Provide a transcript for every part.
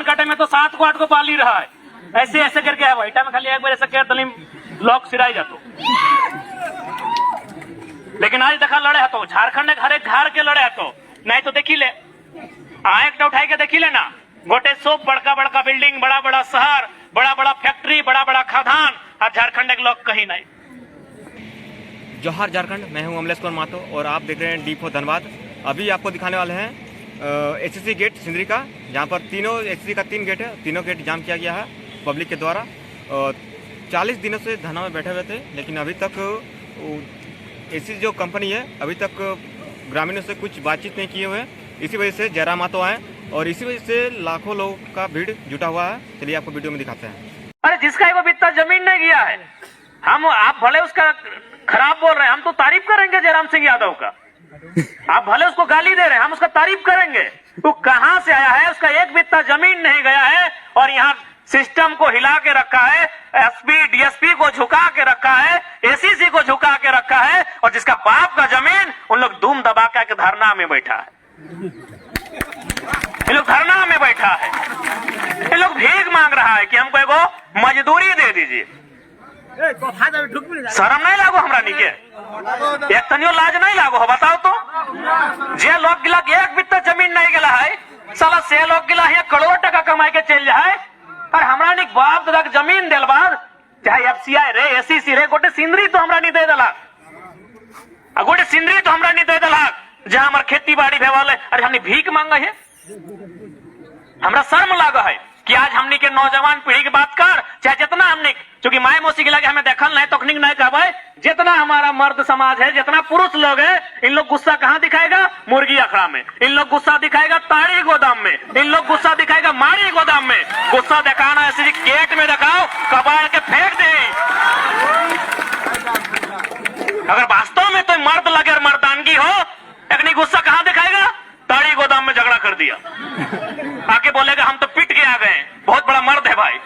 काटे में तो 7 को 8 को पाली रहा है, ऐसे ऐसे करके है वहीटा में खाली एक बार ऐसे कर तलीम लोग सिराई जातो। लेकिन आज देखा लड़े है तो झारखंड हर एक घर के लड़े है तो नहीं तो देखी ले एक उठाई के देखी ले ना गोटे सब बड़का बड़का बिल्डिंग, बड़ा बड़ा शहर, बड़ा बड़ा फैक्ट्री, बड़ा बड़ा खदान, और झारखंड के लोग कहीं नहीं। जोहार झारखंड, मैं हूं अमलेश कुमार महतो और आप देख रहे हैं डी4 धनबाद। अभी आपको दिखाने वाले हैं एचसीसी गेट सिंदरी का, जहां पर तीनों एचसीसी का 3 गेट है, तीनों गेट जाम किया गया है पब्लिक के द्वारा। 40 दिनों से धरना में बैठे हुए थे, लेकिन अभी तक एचसीसी जो कंपनी है अभी तक ग्रामीणों से कुछ बातचीत नहीं किए हुए। इसी वजह से जयराम महतो आए और इसी वजह से लाखों लोगों का भीड़ जुटा हुआ है। चलिए आपको वीडियो में दिखाते हैं। अरे जिसका वो इतना जमीन नहीं गया है, हम आप भले उसका खराब बोल रहे हैं, हम तो तारीफ करेंगे जयराम सिंह यादव का। आप भले उसको गाली दे रहे हैं, हम उसका तारीफ करेंगे। वो कहां से आया है, उसका एक बित्ता जमीन नहीं गया है और यहाँ सिस्टम को हिला के रखा है, एसपी डीएसपी को झुका के रखा है, एसीसी को झुका के रखा है, और जिसका बाप का जमीन उन लोग धूम दबा के धरना में बैठा है। ये लोग धरना में बैठा है, ये लोग भीख मांग रहा है कि हमको एगो मजदूरी दे दीजिए। शर्म नहीं लागो हमरा नीके, एक तनियो लाज नहीं लागो हो, बताओ तो। जे लोग गिला एक बित्ता जमीन नहीं गिला है, साला से लोग गिला है करोड़ टका कमाई के चल जाए, और हमरा निक बाप दादा जमीन दिल बाद चाहे एफसीआई रे एसीसी रे गोटे सिंदरी तो हमरा नहीं दे दला, गोटे सिंदरी तो हमरा नहीं दे दला जहां हमार खेती बाड़ी भेवाले। अरे हमने भीख मांगा है, हमरा शर्म लागा है कि आज हमनी के नौजवान पीढ़ी की बात कर, चाहे जितना हमने, क्योंकि माए मौसी के लगे हमें देखल नहीं तकनीक नहीं कहबे, जितना हमारा मर्द समाज है, जितना पुरुष लोग है, इन लोग गुस्सा कहाँ दिखाएगा? मुर्गी अखड़ा में। इन लोग गुस्सा दिखाएगा ताड़ी गोदाम में। इन लोग गुस्सा दिखाएगा माड़ी गोदाम में। गुस्सा दिखाना ऐसे गेट में दिखाओ, कबाड़ के फेंक दे। अगर वास्तव में तो मर्द लगे और मर्दानगी हो, एक गुस्सा कहाँ दिखाएगा? ताड़ी गोदाम में झगड़ा कर दिया, आके बोलेगा हम तो पिट के आ गए, बहुत बड़ा मर्द है भाई।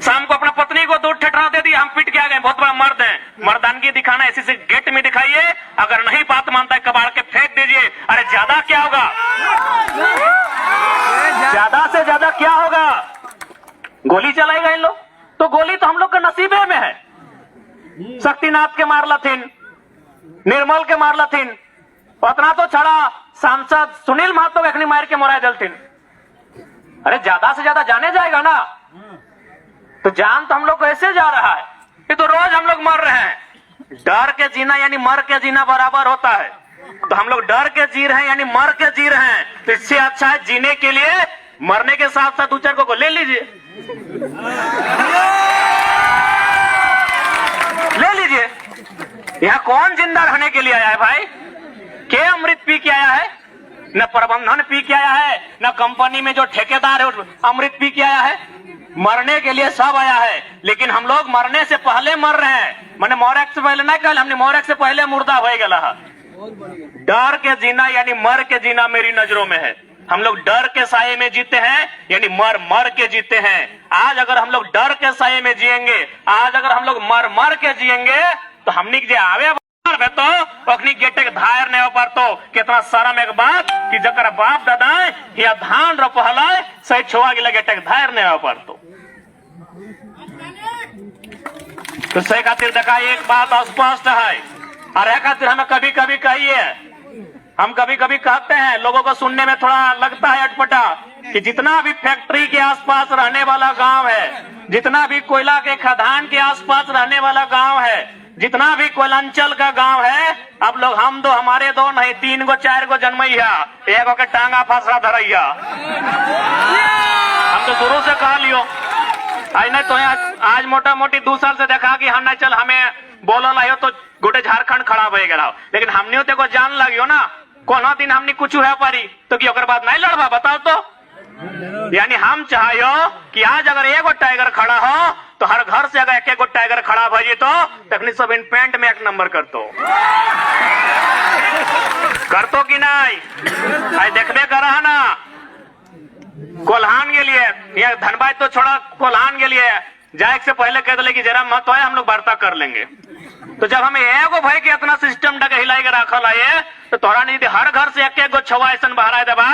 शाम को अपना पत्नी को दूध ठटरा दे दिया, हम पिट के आ गए, बहुत बड़ा मर्द है। मर्दानगी दिखाना ऐसे से गेट में दिखाइए, अगर नहीं बात मानता है कबाड़ के फेंक दीजिए। अरे ज्यादा क्या होगा, ज्यादा से ज्यादा क्या होगा? गोली चलाएगा इन लोग, तो गोली तो हम लोग के नसीबे में है। शक्तिनाथ के मारला थिन, निर्मल के मारला थिन, उतना तो छड़ा सांसद सुनील महतो एखनी मार के मोरा जलथिन। अरे ज्यादा से ज्यादा जाने जाएगा ना, तो जान तो हम लोग को ऐसे जा रहा है, ये तो रोज हम लोग मर रहे हैं। डर के जीना यानी मर के जीना बराबर होता है, तो हम लोग डर के जी रहे हैं यानी मर के जी रहे हैं। तो इससे अच्छा है जीने के लिए मरने के साथ साथ 2-4 को ले लीजिए, ले लीजिए। यहाँ कौन जिंदा रहने के लिए आया है भाई? के अमृत पी के आया है? न प्रबंधन पी के आया है, न कंपनी में जो ठेकेदार है अमृत पी के आया है। मरने के लिए सब आया है, लेकिन हम लोग मरने से पहले मर रहे हैं। मैंने मोरक से पहले नहीं कहा, हमने मोरक से पहले मुर्दा हो गया। डर के जीना यानी मर के जीना मेरी नजरों में है। हम लोग डर के साये में जीते हैं यानी मर मर के जीते हैं। आज अगर हम लोग डर के साये में जिएंगे, आज अगर हम लोग मर मर के जिएंगे, तो हमने जे आवे तो अखनी गेटे के धायर नहीं हो पार। तो कितना शर्म एक बात कि जकर बाप दादा या धान रोपहला सही छुआ गिला गेटे के धायर नहीं हो पार। तो सही खातिर देखा एक बात स्पष्ट है, और एक खातिर हमें कभी कभी कहिए, हम कभी कभी कहते हैं, लोगों को सुनने में थोड़ा लगता है अटपटा, कि जितना भी फैक्ट्री के आसपास रहने वाला गांव है, जितना भी कोयला के खदान के आसपास रहने वाला गांव है, जितना भी कोयलांचल का गांव है, अब लोग हम दो हमारे दो नहीं 3 गो 4 गो जन्मैया, एक के टांगा फसरा धरैया। हम तो शुरू से कह लियो, आज नहीं तो आज मोटा मोटी 2 साल से देखा कि हम नहीं चल हमें बोलल आयो तो गोटे झारखंड खड़ा हो गया, लेकिन हमने तो जान लगियो ना कोनो दिन हमने कुछ है पारी तो कि बाद नहीं लड़वा, बताओ तो। यानी हम चाहिए कि आज अगर एगो टाइगर खड़ा हो तो हर घर से अगर एक टाइगर खड़ा भजी तो तखनी सब इन पेंट में 1 नंबर करतो कि नहीं? आज देखबे करा ना कोल्हान के लिए, ये धनबाद तो छोड़ा, कोल्हान के लिए जाए से पहले कह दिले कि जरा मत आए, हम लोग वार्ता कर लेंगे। तो जब हमें एगो भाई के इतना सिस्टम डगे हिलाई के रखल है, तो तोरा नहीं हर घर से एक गो छवा ऐसा बहरा देबा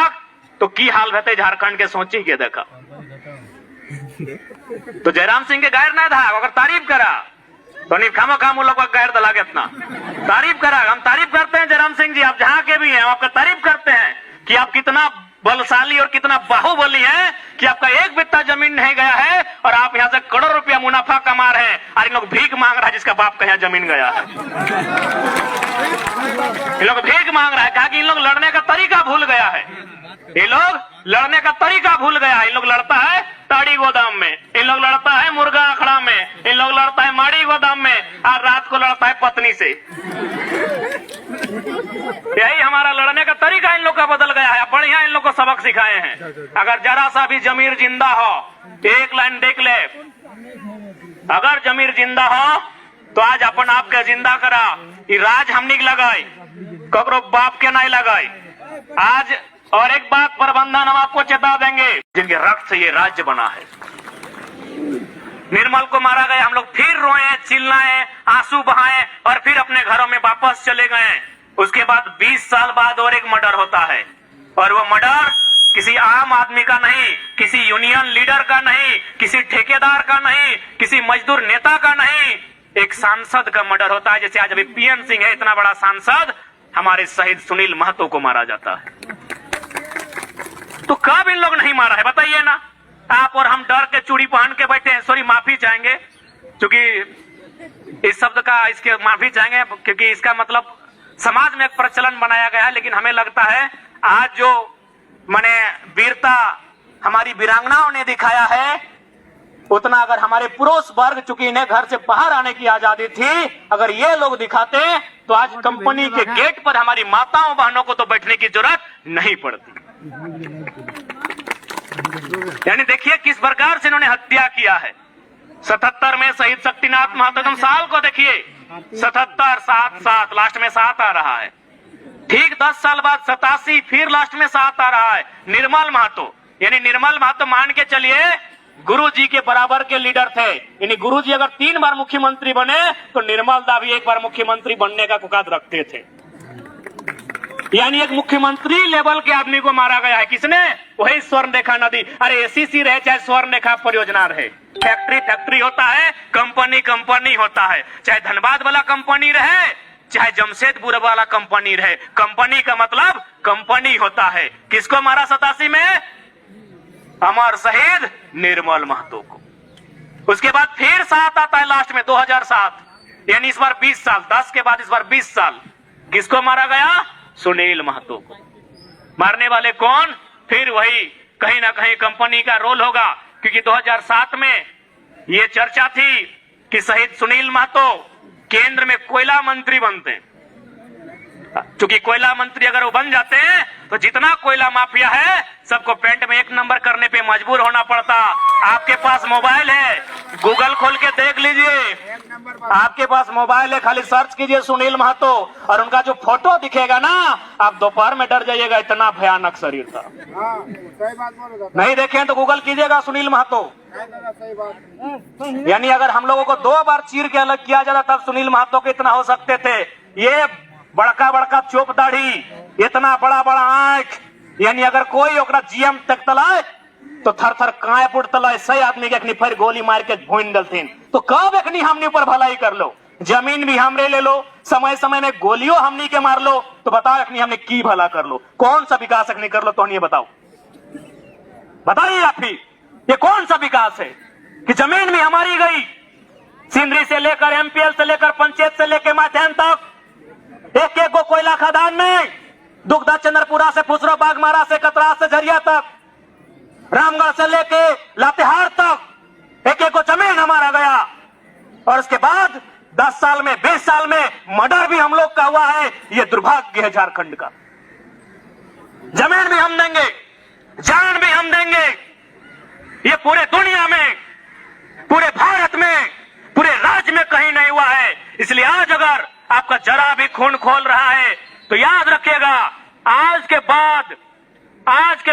तो की हाल रहते झारखंड के, सोची के देखा। तो जयराम सिंह के गैर ना था, अगर तारीफ करा तो नहीं खामो खाम उन लोग का गैर दला के इतना तारीफ करा। हम तारीफ करते हैं जयराम सिंह जी, आप जहां के भी हैं, हम आपका तारीफ करते हैं कि आप कितना बलशाली और कितना बाहुबली हैं कि आपका एक बित्ता जमीन नहीं गया है और आप यहां से करोड़ रुपया मुनाफा कमा रहे हैं, और इन लोग भीख मांग रहा है जिसका बाप का यहाँ जमीन गया है। इन लोग भीख मांग रहा है, कहा कि इन लोग लड़ने का तरीका भूल गया है, ये लोग लड़ने का तरीका भूल गया। इन लोग लड़ता है ताड़ी गोदाम में, इन लोग लड़ता है मुर्गा अखड़ा में, इन लोग लड़ता है माड़ी गोदाम में, और रात को लड़ता है पत्नी से। यही हमारा लड़ने का तरीका इन लोग का बदल गया है। बढ़िया इन लोग को सबक सिखाए हैं। अगर जरा सा भी जमीर जिंदा हो, एक लाइन देख ले, अगर जमीर जिंदा हो तो आज अपन आपके जिंदा करा, ये राज हमनी लगाई, ककरो बाप के नहीं लगाई आज। और एक बात प्रबंधन हम आपको चेता देंगे, जिनके रक्त से ये राज्य बना है। निर्मल को मारा गया, हम लोग फिर रोए, चिल्लाए, आंसू बहाए और फिर अपने घरों में वापस चले गए। उसके बाद 20 साल बाद और एक मर्डर होता है, और वो मर्डर किसी आम आदमी का नहीं, किसी यूनियन लीडर का नहीं, किसी ठेकेदार का नहीं, किसी मजदूर नेता का नहीं, एक सांसद का मर्डर होता है। जैसे आज अभी पीएन सिंह है, इतना बड़ा सांसद, हमारे शहीद सुनील महतो को मारा जाता है। तो कब इन लोग नहीं मारा है बताइए ना। आप और हम डर के चूड़ी पहन के बैठे हैं। सॉरी, माफी चाहेंगे क्योंकि इस शब्द का, इसके माफी चाहेंगे क्योंकि इसका मतलब समाज में एक प्रचलन बनाया गया है, लेकिन हमें लगता है आज जो माने वीरता हमारी वीरांगनाओं ने दिखाया है, उतना अगर हमारे पुरुष वर्ग, चूंकि इन्हें घर से बाहर आने की आजादी थी, अगर ये लोग दिखाते तो आज कंपनी के गेट पर हमारी माताओं बहनों को तो बैठने की जरूरत नहीं पड़ती। यानी देखिए किस प्रकार से इन्होंने हत्या किया है। 77 में शहीद शक्तिनाथ महतो, तुम साल को देखिए, 77, 7, लास्ट में 7 आ रहा है। ठीक 10 साल बाद 87, फिर लास्ट में 7 आ रहा है। निर्मल महतो, यानी निर्मल महतो मान के चलिए गुरुजी के बराबर के लीडर थे। यानी गुरुजी अगर 3 बार मुख्यमंत्री बने तो निर्मल दा भी 1 बार मुख्यमंत्री बनने का कुकाद रखते थे। यानी एक मुख्यमंत्री लेवल के आदमी को मारा गया है। किसने? वही स्वर्णरेखा नदी। अरे एसीसी रहे चाहे स्वर्णरेखा परियोजना रहे, फैक्ट्री होता है, कंपनी होता है, चाहे धनबाद वाला कंपनी रहे चाहे जमशेदपुर वाला कंपनी रहे, कंपनी का मतलब कंपनी होता है। किसको मारा 87 में? अमर शहीद निर्मल महतो को। उसके बाद फिर 7 आता है लास्ट में 2007, यानी इस बार 20 साल, 10 के बाद इस बार 20 साल। किसको मारा गया? सुनील महतो को। मारने वाले कौन? फिर वही कहीं ना कहीं कंपनी का रोल होगा, क्योंकि 2007 में ये चर्चा थी कि शहीद सुनील महतो केंद्र में कोयला मंत्री बनते हैं। क्योंकि कोयला मंत्री अगर वो बन जाते हैं तो जितना कोयला माफिया है सबको पेंट में 1 नंबर करने पे मजबूर होना पड़ता। आपके पास मोबाइल है, गूगल खोल के देख लीजिए, आपके पास मोबाइल है, खाली सर्च कीजिए सुनील महतो और उनका जो फोटो दिखेगा ना, आप दोपहर में डर जाइएगा, इतना भयानक शरीर था। नहीं देखें तो गूगल कीजिएगा सुनील महतो। यानी अगर हम लोगों को 2 बार चीर के अलग किया जाता तब सुनील महतो के इतना हो सकते थे। ये बड़का बड़का चोप दाढ़ी, इतना बड़ा बड़ा आंख, यानी अगर कोई ओकरा जीएम तक तलाए तो थर थर काए पुटतला सही आदमी के अखनी फिर गोली मार के भून डलथिन। तो कब अखनी हमनी ऊपर भलाई कर लो, जमीन भी हमरे ले लो, समय समय में गोलियों हमनी के मार लो, तो बताओ अखनी हमने की भला कर लो, कौन सा विकास अखनी कर लो? तो ये बताओ, बताइए आप ही, ये कौन सा विकास है कि जमीन भी हमारी गई, सिंदरी से लेकर एमपीएल से लेकर पंचायत से लेकर माध्यम तक, एक एक को कोयला खदान में, दुगदा चंद्रपुरा से फुसरो बागमारा से कतरा से झरिया तक, रामगढ़ से लेके लातेहार तक एक एक को जमीन हमारा गया। और उसके बाद 10 साल में 20 साल में मर्डर भी हम लोग का हुआ है। ये दुर्भाग्य है झारखंड का। जमीन भी हम देंगे, जान भी हम देंगे, ये पूरे दुनिया में, पूरे भारत में, पूरे राज्य में कहीं नहीं हुआ है। इसलिए आज अगर आपका जरा भी खून खोल रहा है तो याद रखिएगा, आज के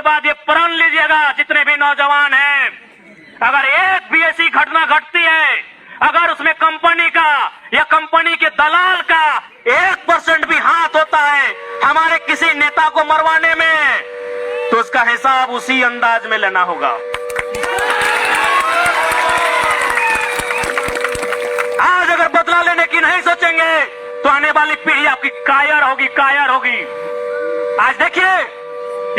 बाद ये प्रण लीजिएगा, जितने भी नौजवान हैं, अगर एक भी ऐसी घटना घटती है, अगर उसमें कंपनी का या कंपनी के दलाल का 1% भी हाथ होता है हमारे किसी नेता को मरवाने में, तो उसका हिसाब उसी अंदाज में लेना होगा। आज अगर बदला लेने की नहीं सोचेंगे तो आने वाली पीढ़ी आपकी कायर होगी, कायर होगी। आज देखिए,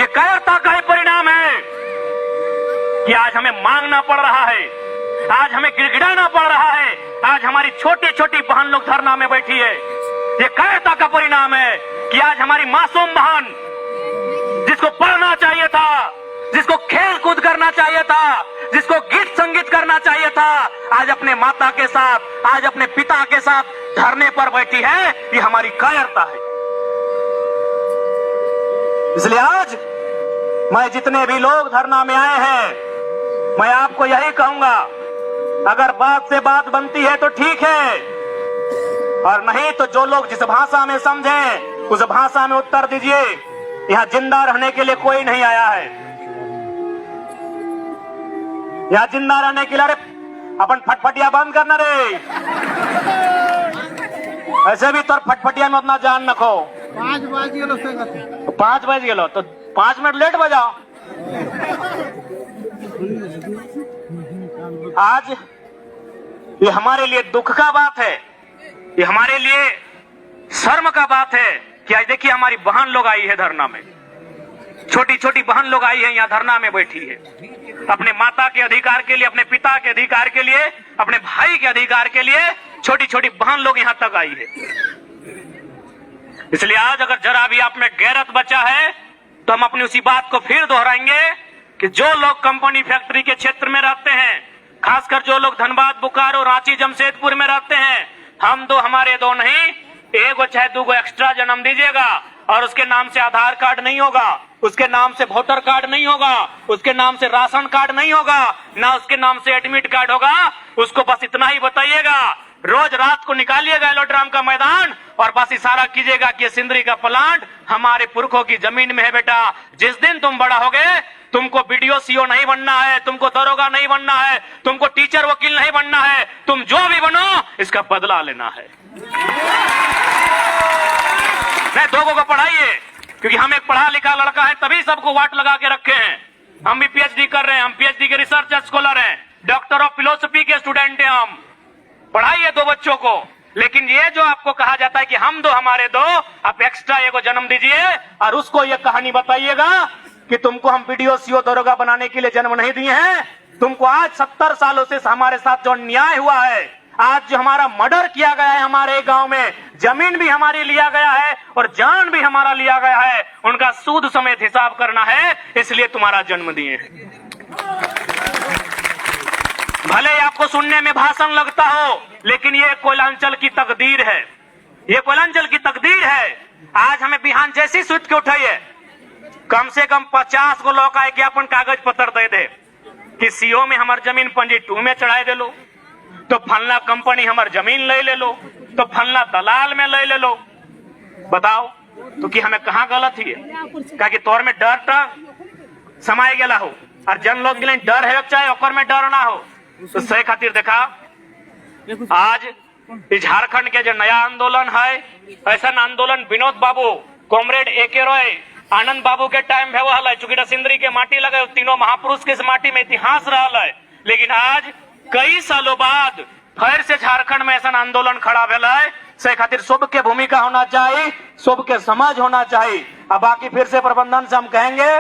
ये कायरता का ही परिणाम है कि आज हमें मांगना पड़ रहा है, आज हमें गिड़गिड़ाना पड़ रहा है, आज हमारी छोटी छोटी बहन लोग धरना में बैठी है। ये कायरता का परिणाम है कि आज हमारी मासूम बहन, जिसको पढ़ना चाहिए था, जिसको खेल कूद करना चाहिए था, जिसको गीत संगीत करना चाहिए था, आज अपने माता के साथ, आज अपने पिता के साथ धरने पर बैठी है। ये हमारी कायरता है। इसलिए आज मैं जितने भी लोग धरना में आए हैं, मैं आपको यही कहूंगा, अगर बात से बात बनती है तो ठीक है, और नहीं तो जो लोग जिस भाषा में समझें उस भाषा में उत्तर दीजिए। यहाँ जिंदा रहने के लिए कोई नहीं आया है। यहाँ जिंदा रहने के लिए, अरे अपन फटफटिया बंद करना रे, ऐसे भी तो फटफटिया में अपना जान रखो। 5 बज गेलो तो 5 बज गेलो तो 5 मिनट लेट बजाओ। आज ये हमारे लिए दुख का बात है, ये हमारे लिए शर्म का बात है कि आज देखिए हमारी बहन लोग आई है धरना में, छोटी छोटी बहन लोग आई है, यहाँ धरना में बैठी है, अपने माता के अधिकार के लिए, अपने पिता के अधिकार के लिए, अपने भाई के अधिकार के लिए छोटी छोटी बहन लोग यहाँ तक आई है। इसलिए आज अगर जरा भी आप में गैरत बचा है तो हम अपनी उसी बात को फिर दोहराएंगे कि जो लोग कंपनी फैक्ट्री के क्षेत्र में रहते हैं, खासकर जो लोग धनबाद, बोकारो, रांची, जमशेदपुर में रहते हैं, हम दो हमारे दो नहीं, एक चाहे 2 एक्स्ट्रा जन्म दीजिएगा और उसके नाम से आधार कार्ड नहीं होगा, उसके नाम से वोटर कार्ड नहीं होगा, उसके नाम से राशन कार्ड नहीं होगा, ना उसके नाम से एडमिट कार्ड होगा। उसको बस इतना ही बताइएगा, रोज रात को निकालिएगा एलोड्राम का मैदान और बस इशारा कीजिएगा कि ये सिंदरी का प्लांट हमारे पुरखों की जमीन में है। बेटा, जिस दिन तुम बड़ा होगे, तुमको बीडीओ सीओ नहीं बनना है, तुमको दरोगा नहीं बनना है, तुमको टीचर वकील नहीं बनना है, तुम जो भी बनो इसका बदला लेना है। नहीं, 2 को पढ़ाइए, क्योंकि हम एक पढ़ा लिखा लड़का है, तभी सबको वाट लगा के रखे हैं। हम भी पीएचडी कर रहे हैं, हम पीएचडी के रिसर्च स्कॉलर हैं, डॉक्टर ऑफ फिलोसफी के स्टूडेंट हैं हम। पढ़ाइए 2 बच्चों को, लेकिन ये जो आपको कहा जाता है कि हम दो हमारे दो, आप एक्स्ट्रा एगो जन्म दीजिए और उसको ये कहानी बताइएगा कि तुमको हम बीडीओ सीओ दरोगा बनाने के लिए जन्म नहीं दिए हैं। तुमको आज 70 सालों से हमारे साथ जो अन्याय हुआ है, आज जो हमारा मर्डर किया गया है हमारे गांव में, जमीन भी हमारी लिया गया है और जान भी हमारा लिया गया है, उनका सूद समेत हिसाब करना है, इसलिए तुम्हारा जन्म दिए हैं। भले आपको सुनने में भाषण लगता हो, लेकिन ये कोयलांचल की तकदीर है, ये कोयलांचल की तकदीर है। आज हमें बिहान जैसी सुत के उठाइए, कम से कम 50 को लोग आए कि अपन कागज पत्र दे दे कि सीओ में हमार जमीन पंजी 2 में चढ़ाए दे लो, तो फलना कंपनी हमार जमीन ले लो, तो फलना दलाल में ले लो। बताओ तो कि हमें कहाँ गलत ही है? क्या कि तोर में डर समाये गेला हो और जन लोग के लिए डर है, चाहे ओकर में डर ना हो। तो सही खातिर देखा, आज झारखंड के जो नया आंदोलन है, ऐसा आंदोलन विनोद बाबू, कॉमरेड AK रॉय, आनंद बाबू के टाइम है, वो चूंकि सिंदरी के माटी लगे, तीनों महापुरुष के इस माटी में इतिहास रहा है। लेकिन आज कई सालों बाद फिर से झारखंड में ऐसा आंदोलन खड़ा भेला है। से खातिर सबके भूमिका होना चाहिए, सबके समझ होना चाहिए। अब बाकी फिर से प्रबंधन से हम कहेंगे,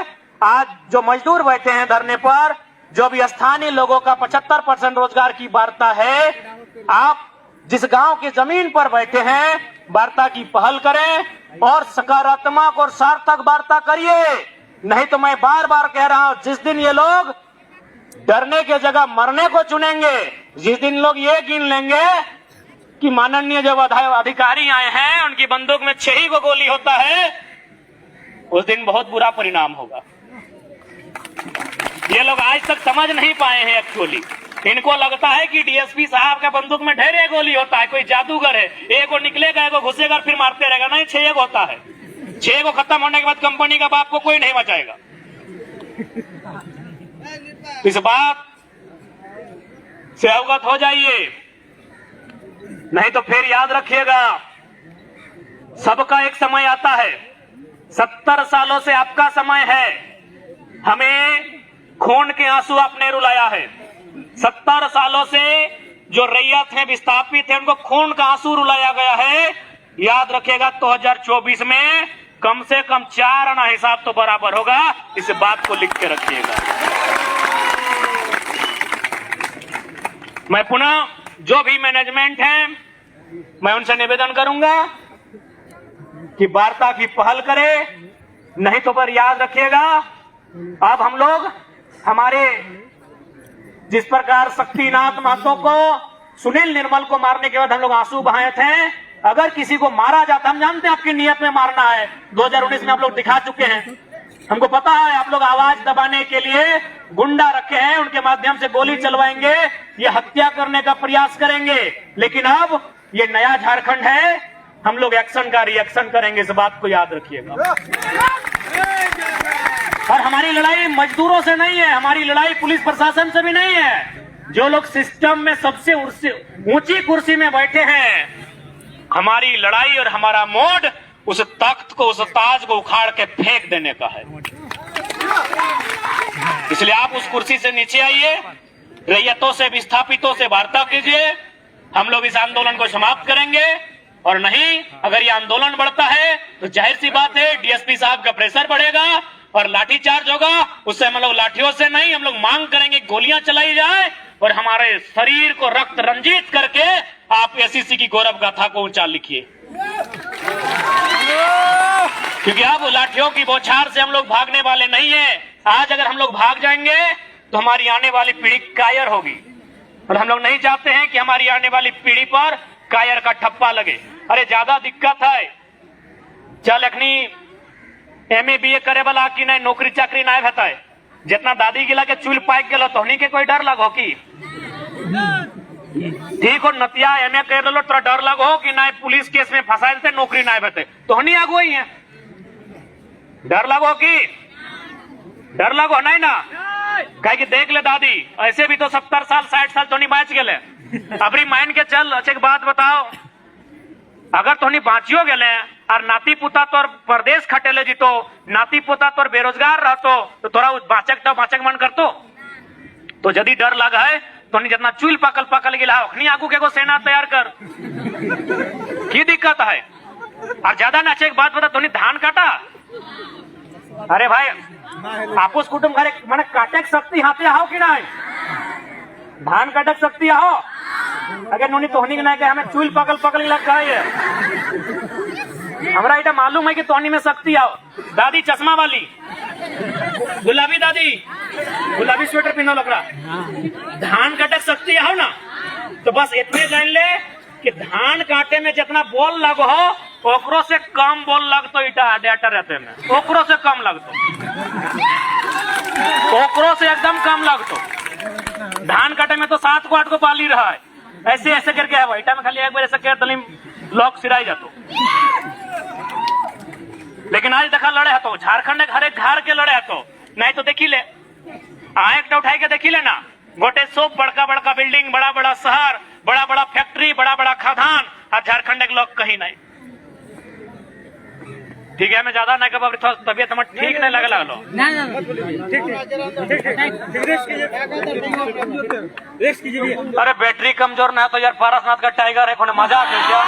आज जो मजदूर बैठे हैं धरने पर, जो भी स्थानीय लोगों का 75% रोजगार की वार्ता है, आप जिस गांव की जमीन पर बैठे हैं, वार्ता की पहल करें और सकारात्मक और सार्थक वार्ता करिए। नहीं तो मैं बार बार कह रहा हूं, जिस दिन ये लोग डरने के जगह मरने को चुनेंगे, जिस दिन लोग ये गिन लेंगे कि माननीय जो अधिकारी आए हैं उनकी बंदूक में 6 ही को गोली होता है, उस दिन बहुत बुरा परिणाम होगा। ये लोग आज तक समझ नहीं पाए हैं। एक्चुअली इनको लगता है कि डीएसपी साहब का बंदूक में ढेर गोली होता है, कोई जादूगर है, एगो निकलेगा, एगो घुसेगा, फिर मारते रहेगा। नहीं, 6 होता है। 6 खत्म होने के बाद कंपनी का बाप को कोई नहीं बचाएगा। इस बात से अवगत हो जाइए, नहीं तो फिर याद रखिएगा, सबका एक समय आता है। 70 सालों से आपका समय है। हमें खून के आंसू आपने रुलाया है। 70 सालों से जो रैयत है, विस्थापित है, उनको खून का आंसू रुलाया गया है। याद रखिएगा 2024 में कम से कम 4 आना हिसाब तो बराबर होगा। इस बात को लिख के रखिएगा। मैं पुनः जो भी मैनेजमेंट है, मैं उनसे निवेदन करूंगा कि वार्ता की पहल करे, नहीं तो पर याद रखिएगा अब हम लोग हमारे जिस प्रकार शक्तिनाथ महतो को, सुनील निर्मल को मारने के बाद हम लोग आंसू बहाए थे। अगर किसी को मारा जाता, हम जानते हैं आपकी नियत में मारना है, 2019 में आप लोग दिखा चुके हैं, हमको पता है आप लोग आवाज दबाने के लिए गुंडा रखे हैं, उनके माध्यम से गोली चलवाएंगे, ये हत्या करने का प्रयास करेंगे। लेकिन अब ये नया झारखंड है, हम लोग एक्शन का रिएक्शन करेंगे, इस बात को याद रखिएगा। और हमारी लड़ाई मजदूरों से नहीं है, हमारी लड़ाई पुलिस प्रशासन से भी नहीं है। जो लोग सिस्टम में सबसे ऊंची कुर्सी में बैठे हैं, हमारी लड़ाई और हमारा मोड उस तख्त को, उस ताज को उखाड़ के फेंक देने का है। इसलिए आप उस कुर्सी से नीचे आइए, रैयतों से, विस्थापितों से वार्ता कीजिए। हम लोग इस आंदोलन को समाप्त करेंगे, और नहीं अगर ये आंदोलन बढ़ता है तो जाहिर सी बात है डीएसपी साहब का प्रेशर बढ़ेगा और लाठीचार्ज होगा। उससे हम लोग लाठियों से नहीं, हम लोग मांग करेंगे गोलियां चलाई जाए और हमारे शरीर को रक्त रंजित करके आप एसीसी की गौरव गाथा को ऊंचा लिखिए। क्योंकि अब लाठियों की बौछार से हम लोग भागने वाले नहीं है। आज अगर हम लोग भाग जाएंगे तो हमारी आने वाली पीढ़ी कायर होगी, और हम लोग नहीं चाहते हैं कि हमारी आने वाली पीढ़ी पर कायर का ठप्पा लगे। अरे ज्यादा दिक्कत है, चल अखनी एमए बीए करे वाला की नहीं नौकरी चाकरी नहीं होता है। जितना दादी गिला के चूल पाइक गलो तोहनी के कोई डर लगो की? ठीक हो, नतिया एमए कर लो तो डर लगो कि नहीं पुलिस केस में फंसा देते, नौकरी नहीं बते, तोहनी आगो ही है। डर लगो की? डर लगो नहीं ना, कहे कि देख ले दादी ऐसे भी तो 70 साल 60 साल तोहनी बाँच गए। अपनी माइंड के चल। अच्छे बात बताओ, अगर तोहनी बाँचियो गए और नाती पुता तोर परदेश खटेले जी, तो नाती पोता तोर बेरोजगार रहतो तो तोरा बाचक मन करतो। तो यदि डर लगा है तो जितना चूल पकल गिला अखनी आगू के सेना तैयार कर, की दिक्कत है? और ज्यादा ना एक बात बता, तोनी धान काटा? अरे भाई आपूस कुटुंब घरे मैंने काटे शक्ति हाथे आओ कि नहीं? धान काटक शक्ति आओ? अगर नोनी तोहनी के नहीं हमें चूल पकल लग गए, हमरा इटा मालूम है कि तोहनी में शक्ति आओ। दादी चश्मा वाली, गुलाबी दादी, गुलाबी स्वेटर पहनो लकड़ा, धान काटक शक्ति आओ ना, तो बस इतने जान ले कि धान काटे में जितना बोल लगो हो ओकरो से कम बोल लगतो इटा डेटा रहते में, ओकरो से कम लगतो, ओकरो से एकदम कम लगतो। धान काटे में तो 7 को 8 को पाली रहा है, ऐसे ऐसे करके है इटा में खाली एक बार ऐसे कर तलीम लोग सिराई जातो। लेकिन आज देखा लड़े तो झारखंड हर एक घर के लड़े तो नहीं तो देखी ले आए उठाई के देखी ले ना, गोटे सब बड़का बड़का बिल्डिंग, बड़ा बड़ा शहर, बड़ा बड़ा फैक्ट्री, बड़ा बड़ा खदान, और झारखंड के लोग कहीं नहीं। ठीक है, मैं ज्यादा नहीं कब तबियत हमारे ठीक नहीं लगे लगलो। अरे बैटरी कमजोर ना है तो यार पारसनाथ का टाइगर है, कोने मजाक है क्या?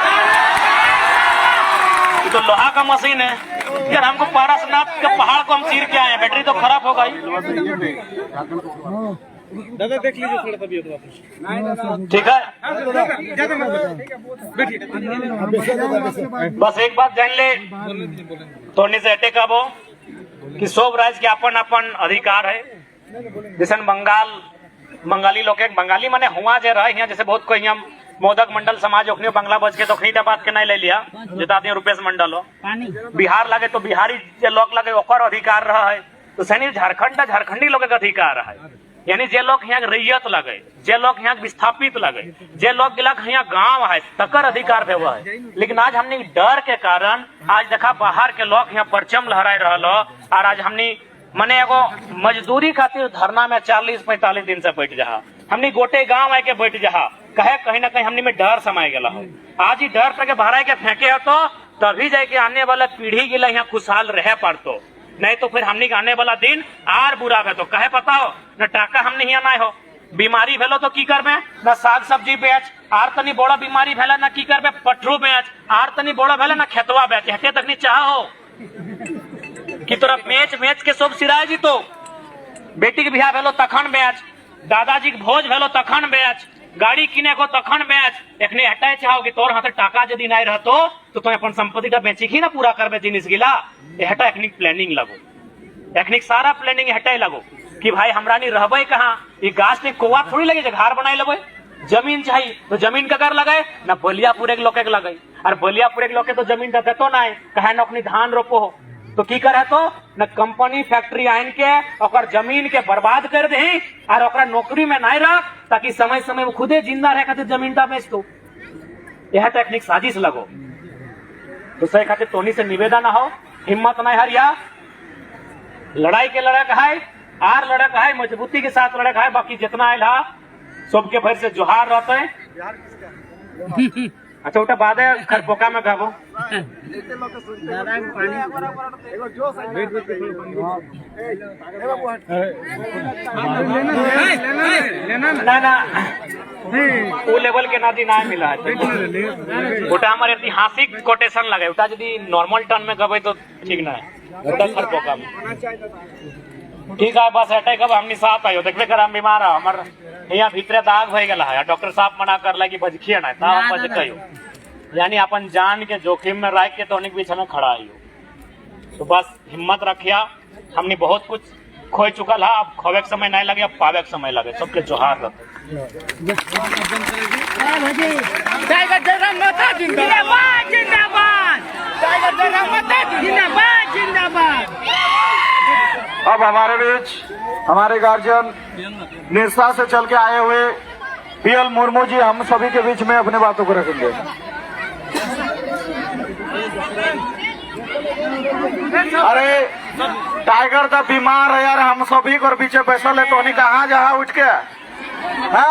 ये तो लोहा का मशीन है यार, हमको पारसनाथ के पहाड़ को हम चीर के आए हैं, बैटरी तो खराब होगा ही। दादा देख लीजिए थोड़ा तबियत वापस। ठीक है, बस एक बात जान ले तोड़ने से अटैक आबो कि सब राज्य के अपन अपन अधिकार है। जैसे बंगाली लोग बंगाली माने हुआ जे रहा यहाँ, जैसे बहुत कोई हम मोदक मंडल समाज ओखनी बंगला बच के तो बात के नहीं ले लिया जिताते हैं रुपेश मंडल हो। बिहार लगे तो बिहारी जे लोग लगे ओकर अधिकार रहा है, तो सैनी झारखंडी लोग का अधिकार है। यानी जे लोग यहाँ रैयत लगे, जे लोग यहाँ विस्थापित लगे, जे लोग यहाँ गांव है तकर अधिकार पे हुआ है। लेकिन आज हमने डर के कारण आज देखा बाहर के लोग यहाँ परचम लहराए रहा, और आज हमने मने एगो मजदूरी खातिर धरना में 40-45 दिन से बैठ जा, हमने गोटे गांव आके बैठ जा, कहे कहीं ना कहीं हमने में डर समाये गला हो। आज ही डर तक बाहर के फेंके हो तो तभी जाके आने वाला पीढ़ी के लिए यहाँ खुशहाल रह पारतो। नहीं तो फिर हमने आने वाला दिन आर बुरा है तो कहे बताओ न टाका हमने यहाँ ना हो बीमारी भेलो तो की करबे न साग सब्जी बेच आर तनी बड़ा बीमारी भेला न की करबे पटरू बेच आर तनी बड़ा भेला न खेतवा बेच हटे तक नहीं चाहो कि तोरा बेच के सब सिराय जी तो बेटी के बिहार भेलो तखन बेच दादाजी के भोज भेलो तखन बेच गाड़ी किने को तखन बेच एखने हटाए चाहो कि तोर हाथे टाका यदि नहीं रहतो तो तुम अपन संपत्ति का बेची ही ना पूरा करबे जिनिस गिला हटा एखनी प्लानिंग लगो एखनी सारा प्लानिंग हटाए लगो कि भाई हमरा नहीं रहबे कहाँ ये गाछ ने कोवा थोड़ी लगे घर बनाए लेबे जमीन चाहिए तो जमीन का कर लगाए ना बलियापुर के लोग लगाए और बलियापुर के लोग तो जमीन देतो ना कहे न अपनी धान रोपो हो तो की करे तो न कंपनी फैक्ट्री आन के और जमीन के बर्बाद कर दे और ओकरा नौकरी में नहीं रख ताकि समय समय में खुदे जिंदा रहे खातिर जमीन टा बेच दो यह टेक्निक साजिश लगो तो सही खातिर तोनी से निवेदन हो हिम्मत नहीं हरिया लड़ाई के लड़क है आर लड़क है मजबूती के साथ लड़क है बाकी जितना आयल है सबके भर से जोहार रहते हैं अच्छा उठा बाद है खरपोका में गाबो ना वो लेवल के नादी ना मिला है उठा हमारे ऐतिहासिक कोटेशन लगे उठा यदि नॉर्मल टर्न में गबे तो ठीक ना है उठा खरपोका में ठीक है बस हटे कब हमनी साथ आयो देखबे कर हम बीमार है हमर यहाँ भीतरे दाग भय गला है डॉक्टर साहब मना करला कि बजखिए ना ता हम बज कहियो यानी अपन जान के जोखिम में रख के तो उनके बीच में खड़ा आइयो तो बस हिम्मत रखिया हमने बहुत कुछ खोई चुकल है अब खोवे के समय नहीं लगे अब पावे के समय लगे सबके जोहार रहते अब हमारे बीच हमारे गार्जियन निरसा से चल के आए हुए पीएल मुर्मू जी हम सभी के बीच में अपने बातों को रखेंगे। अरे टाइगर तो बीमार है यार हम सभी को पीछे बैसल है तो नहीं कहाँ जहाँ उठ के है